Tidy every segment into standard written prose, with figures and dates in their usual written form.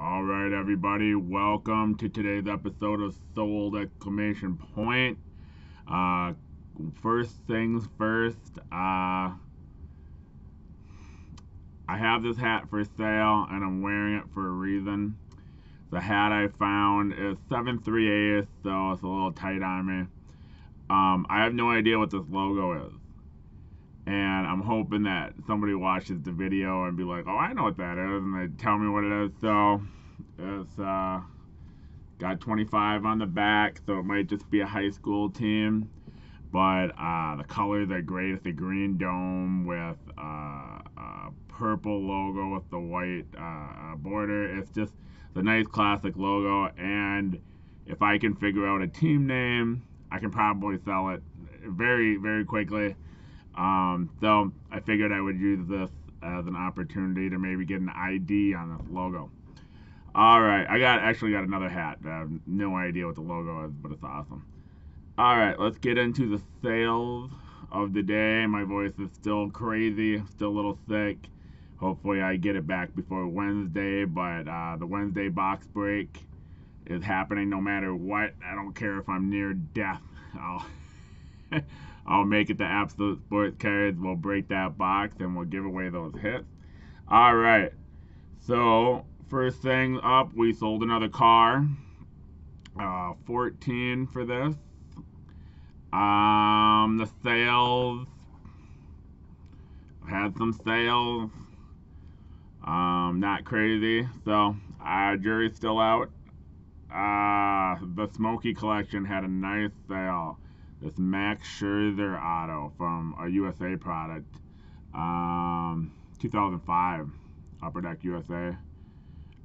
All right, everybody, welcome to today's episode of Sold Exclamation Point. Uh, First things first, I have this hat for sale and I'm wearing it for a reason. The hat I found is 7/3/8, so it's a little tight on me. I have no idea what this logo is. And I'm hoping that somebody watches the video and be like, oh, I know what that is, and they tell me what it is. So it's got 25 on the back, so it might just be a high school team. But the colors are great. It's a green dome with a purple logo with the white border. It's just a nice classic logo, and if I can figure out a team name, I can probably sell it very, very quickly. So I figured I would use this as an opportunity to maybe get an ID on this logo. Alright, I actually got another hat. I have no idea what the logo is, but it's awesome. Alright, let's get into the sales of the day. My voice is still crazy, still a little sick. Hopefully I get it back before Wednesday, but the Wednesday box break is happening no matter what. I don't care if I'm near death. I'll make it to Absolute Sports Cards. We'll break that box and we'll give away those hits. Alright, so first thing up, we sold another car. 14 for this. The sales, had some sales. Not crazy. So jury's still out. The Smoky collection had a nice sale. This Max Scherzer auto from a USA product. 2005. Upper Deck USA.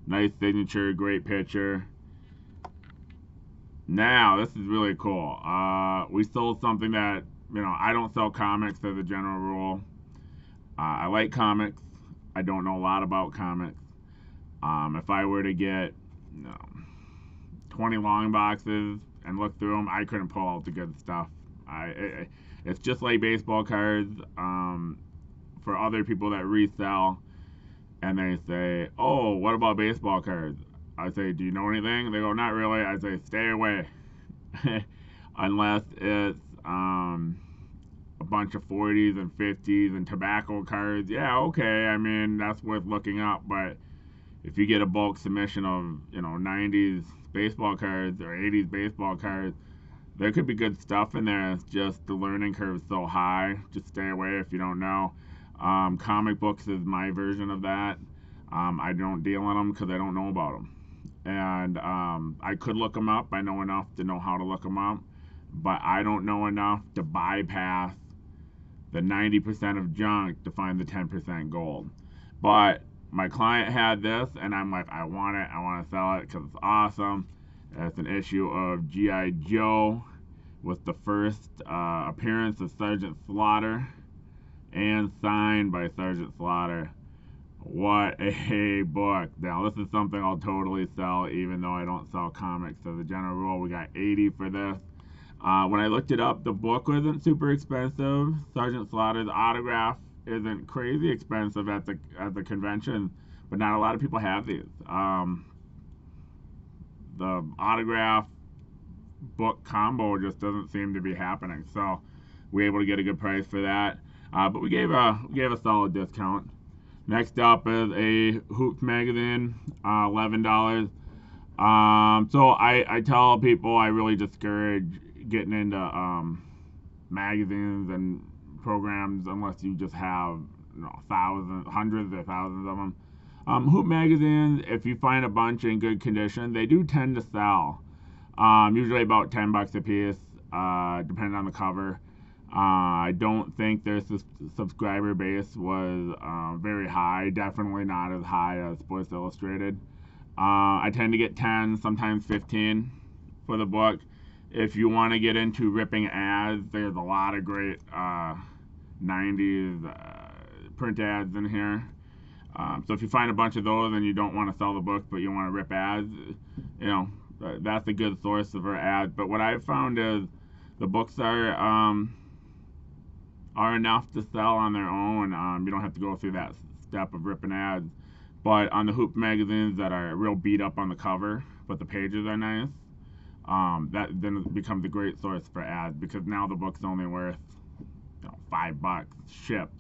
Nice signature, great picture. Now, this is really cool. We sold something that, I don't sell comics as a general rule. I like comics. I don't know a lot about comics. If I were to get 20 long boxes and look through them, I couldn't pull out the good stuff. It's just like baseball cards. For other people that resell, and they say, oh, what about baseball cards? I say, do you know anything? They go, not really. I say, stay away. Unless it's a bunch of 40s and 50s and tobacco cards. Yeah, okay. I mean, that's worth looking up. But if you get a bulk submission of, 90s baseball cards or 80s baseball cards, there could be good stuff in there. It's just the learning curve is so high. Just stay away if you don't know. Comic books is my version of that. I don't deal in them because I don't know about them. And I could look them up. I know enough to know how to look them up. But I don't know enough to bypass the 90% of junk to find the 10% gold. But my client had this, and I'm like, I want it. I want to sell it because it's awesome. It's an issue of G.I. Joe with the first appearance of Sergeant Slaughter and signed by Sergeant Slaughter. What a book. Now, this is something I'll totally sell, even though I don't sell comics. As a general rule, we got 80 for this. When I looked it up, the book wasn't super expensive. Sergeant Slaughter's autograph isn't crazy expensive at the convention, but not a lot of people have these. The autograph book combo just doesn't seem to be happening. So we were able to get a good price for that. But we gave a solid discount. Next up is a Hoops magazine, $11. So I tell people I really discourage getting into magazines and programs unless you just have hundreds or thousands of them. Hoop magazines, if you find a bunch in good condition, they do tend to sell. Usually about $10 a piece, depending on the cover. I don't think their subscriber base was very high. Definitely not as high as Sports Illustrated. I tend to get 10, sometimes 15 for the book. If you want to get into ripping ads, there's a lot of great 90s print ads in here. So if you find a bunch of those and you don't want to sell the book, but you want to rip ads, that's a good source of our ads. But what I've found is the books are enough to sell on their own. You don't have to go through that step of ripping ads. But on the hoop magazines that are real beat up on the cover, but the pages are nice, that then becomes a great source for ads, because now the book's only worth, $5 shipped.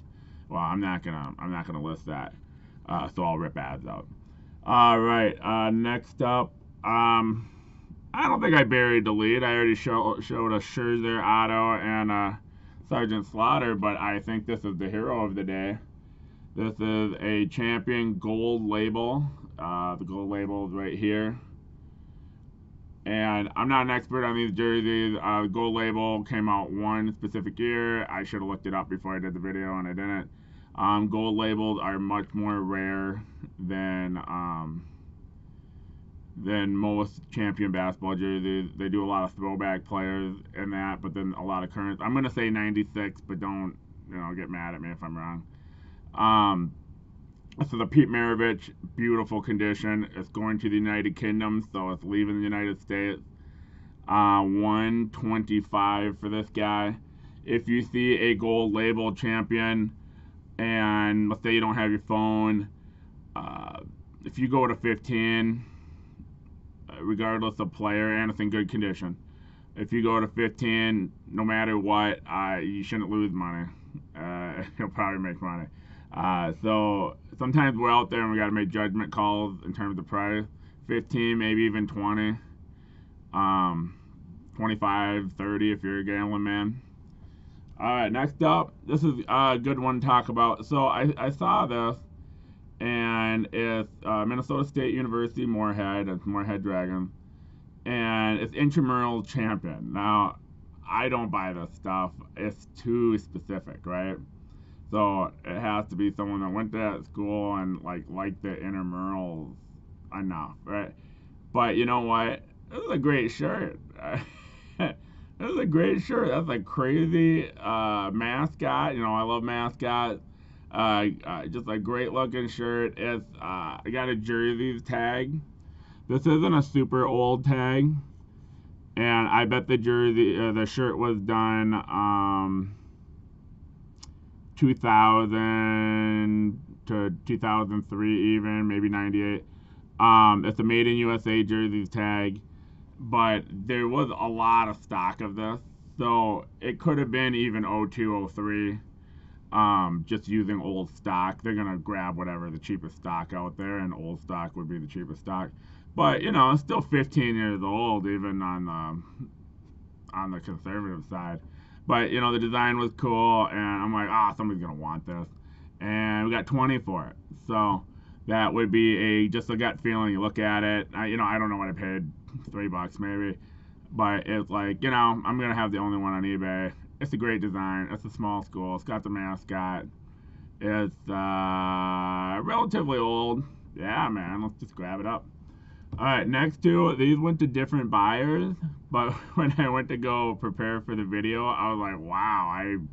Well, I'm not gonna list that, so I'll rip ads out. All right, next up, I don't think I buried the lead. I already showed a Scherzer auto and a Sergeant Slaughter, but I think this is the hero of the day. This is a Champion gold label. The gold label is right here. And I'm not an expert on these jerseys. The gold label came out one specific year. I should have looked it up before I did the video, and I didn't. Gold labels are much more rare than most Champion basketball jerseys. They do a lot of throwback players in that, but then a lot of current. I'm gonna say 96, but don't get mad at me if I'm wrong. So the Pete Maravich, beautiful condition. It's going to the United Kingdom, so it's leaving the United States. 125 for this guy. If you see a gold label Champion, and let's say you don't have your phone, if you go to 15, regardless of player, and it's in good condition, if you go to 15, no matter what, you shouldn't lose money. You'll probably make money. So sometimes we're out there and we got to make judgment calls in terms of price. 15, maybe even 20, 25, 30 if you're a gambling man. All right, next up, this is a good one to talk about. So I saw this, and it's Minnesota State University Moorhead. It's Moorhead Dragons, and it's intramural champion. Now, I don't buy this stuff. It's too specific, right? So it has to be someone that went to that school and like the intramurals enough, right? But you know what? This is a great shirt. This is a great shirt. That's a crazy mascot. I love mascots. Just a great looking shirt. It's I got a jerseys tag. This isn't a super old tag, and I bet the shirt was done 2000 to 2003, even maybe 98. It's a made in USA jerseys tag, but there was a lot of stock of this, so it could have been even 02, 03. Just using old stock. They're gonna grab whatever the cheapest stock out there, and old stock would be the cheapest stock. But it's still 15 years old, even on the conservative side. But the design was cool, and I'm like, somebody's gonna want this, and we got 20 for it. So that would be just a gut feeling. You look at it. I don't know what I paid, $3 maybe, but it's like I'm gonna have the only one on eBay. It's a great design. It's a small school. It's got the mascot. It's relatively old. Yeah, man. Let's just grab it up. All right, next two. These went to different buyers, but when I went to go prepare for the video, I was like, wow, I'm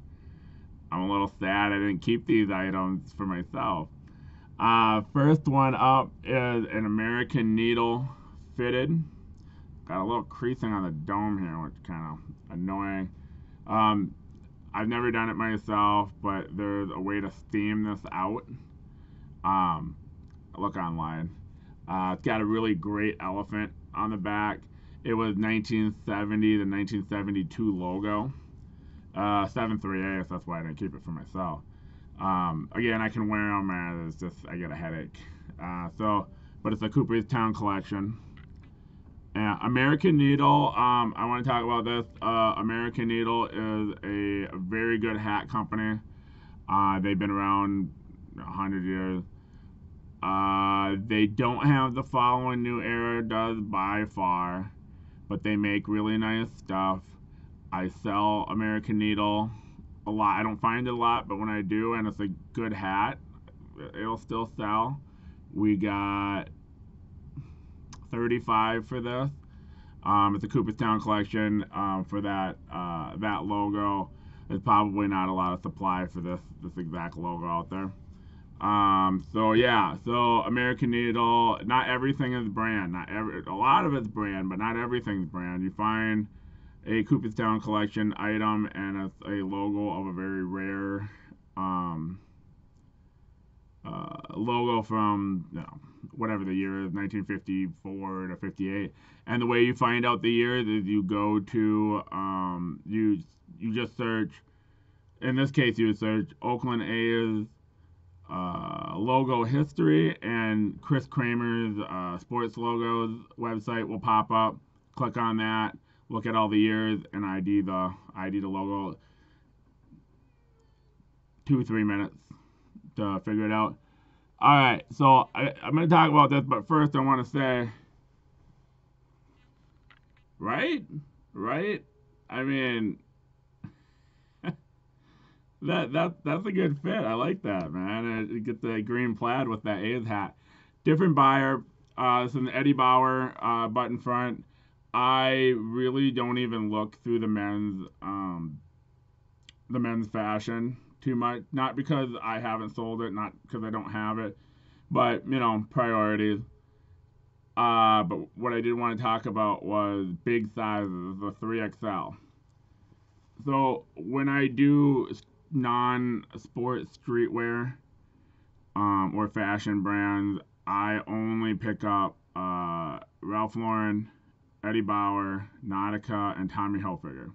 a little sad I didn't keep these items for myself. First one up is an American Needle fitted. Got a little creasing on the dome here, which is kind of annoying. I've never done it myself, but there's a way to steam this out. Look online. It's got a really great elephant on the back. It was 1970 to 1972 logo. 7/3/8, that's why I didn't keep it for myself. Again, I can wear them, and it's just, I get a headache. But it's a Cooperstown collection. American Needle, I want to talk about this. American Needle is a very good hat company. They've been around 100 years. They don't have the following New Era does by far, but they make really nice stuff. I sell American Needle a lot. I don't find it a lot, but when I do, and it's a good hat, it'll still sell. We got 35 for this. It's a Cooperstown collection. For that logo, there's probably not a lot of supply for this exact logo out there. So American Needle, not everything is brand. A lot of it's brand, but not everything's brand. You find a Cooperstown collection item, and it's a logo of a very rare logo from, you know, whatever the year is, 1954 to 58. And the way you find out the year is you go to you just search. In this case, you would search Oakland A's logo history, and Chris Kramer's sports logos website will pop up. Click on that, look at all the years, and ID the logo. 2-3 minutes to figure it out. All right, so I'm going to talk about this, but first I want to say, right? I mean, that's a good fit. I like that, man. You get the green plaid with that A's hat. Different buyer. It's an Eddie Bauer button front. I really don't even look through the men's fashion too much. Not because I haven't sold it, not because I don't have it, but you know, priorities. But what I did want to talk about was big sizes, the 3XL. So when I do non-sport streetwear or fashion brands, I only pick up Ralph Lauren, Eddie Bauer, Nautica, and Tommy Hilfiger.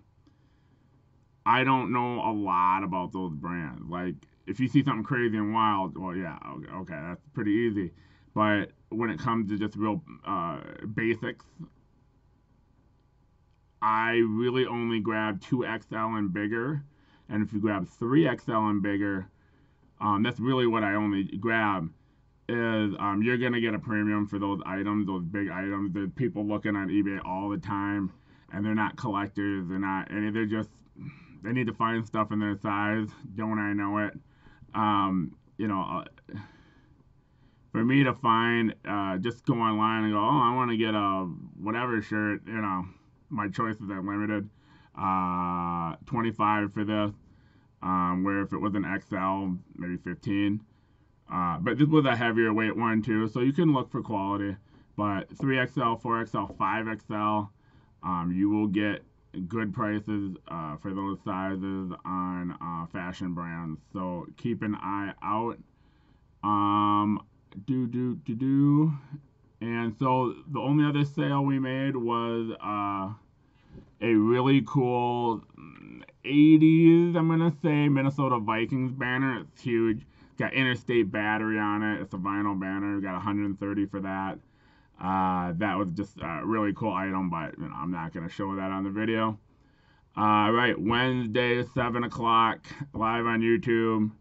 I don't know a lot about those brands. Like, if you see something crazy and wild, well, yeah, okay, that's pretty easy. But when it comes to just real basics, I really only grab 2XL and bigger. And if you grab 3XL and bigger, that's really what I only grab. Is you're gonna get a premium for those items, those big items. There's people looking on eBay all the time, and they're not collectors. They're not, and they're just, they need to find stuff in their size. Don't I know it? You know, for me to find, just go online and go, oh, I want to get a whatever shirt. You know, my choices are limited. 25 for this. Where if it was an XL, maybe 15. But this was a heavier weight one too, so you can look for quality. But 3XL, 4XL, 5XL, you will get good prices for those sizes on fashion brands. So keep an eye out. And so the only other sale we made was a really cool 80s, I'm gonna say, Minnesota Vikings banner. It's huge. Got interstate battery on it. It's a vinyl banner. Got 130 for that. That was just a really cool item, but you know, I'm not gonna show that on the video. Right, Wednesday, 7 o'clock, live on YouTube.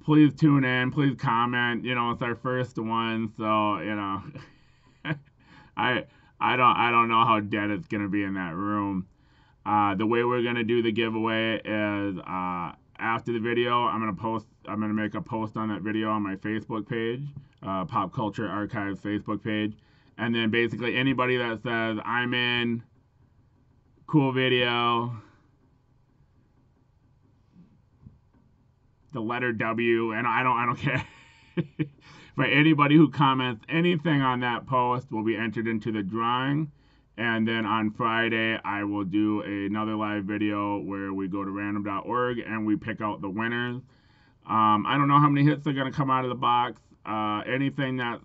Please tune in. Please comment. You know, it's our first one, so you know, I don't know how dead it's gonna be in that room. The way we're gonna do the giveaway is after the video, I'm gonna make a post on that video on my Facebook page, Pop Culture Archives Facebook page, and then basically anybody that says I'm in, cool video, the letter W, and I don't care. But anybody who comments anything on that post will be entered into the drawing. And then on Friday, I will do another live video where we go to random.org and we pick out the winners. I don't know how many hits are going to come out of the box. Anything that's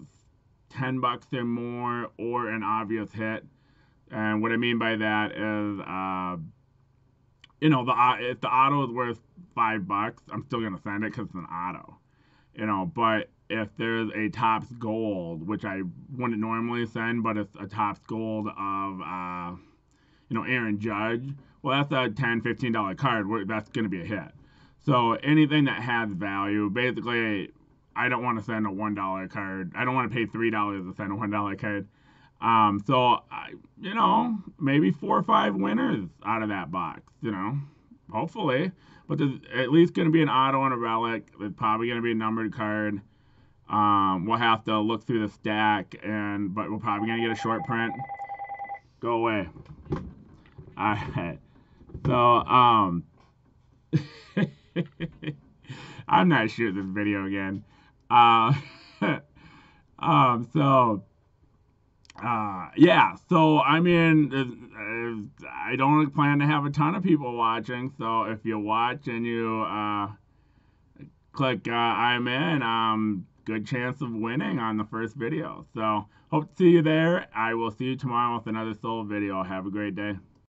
$10 or more or an obvious hit. And what I mean by that is, you know, if the auto is worth $5, I'm still going to send it because it's an auto. You know, but if there's a Topps Gold, which I wouldn't normally send, but it's a Topps Gold of, you know, Aaron Judge, well, that's a $10, $15 card. That's going to be a hit. So anything that has value, basically, I don't want to send a $1 card. I don't want to pay $3 to send a $1 card. So, you know, maybe 4 or 5 winners out of that box, you know, hopefully. But there's at least going to be an auto and a relic. There's probably going to be a numbered card. We'll have to look through the stack, but we're probably going to get a short print. Go away. Alright. So, I'm not shooting this video again. Yeah, so I mean, I don't plan to have a ton of people watching, so if you watch and you click I'm in. Good chance of winning on the first video. So hope to see you there. I will see you tomorrow with another solo video. Have a great day.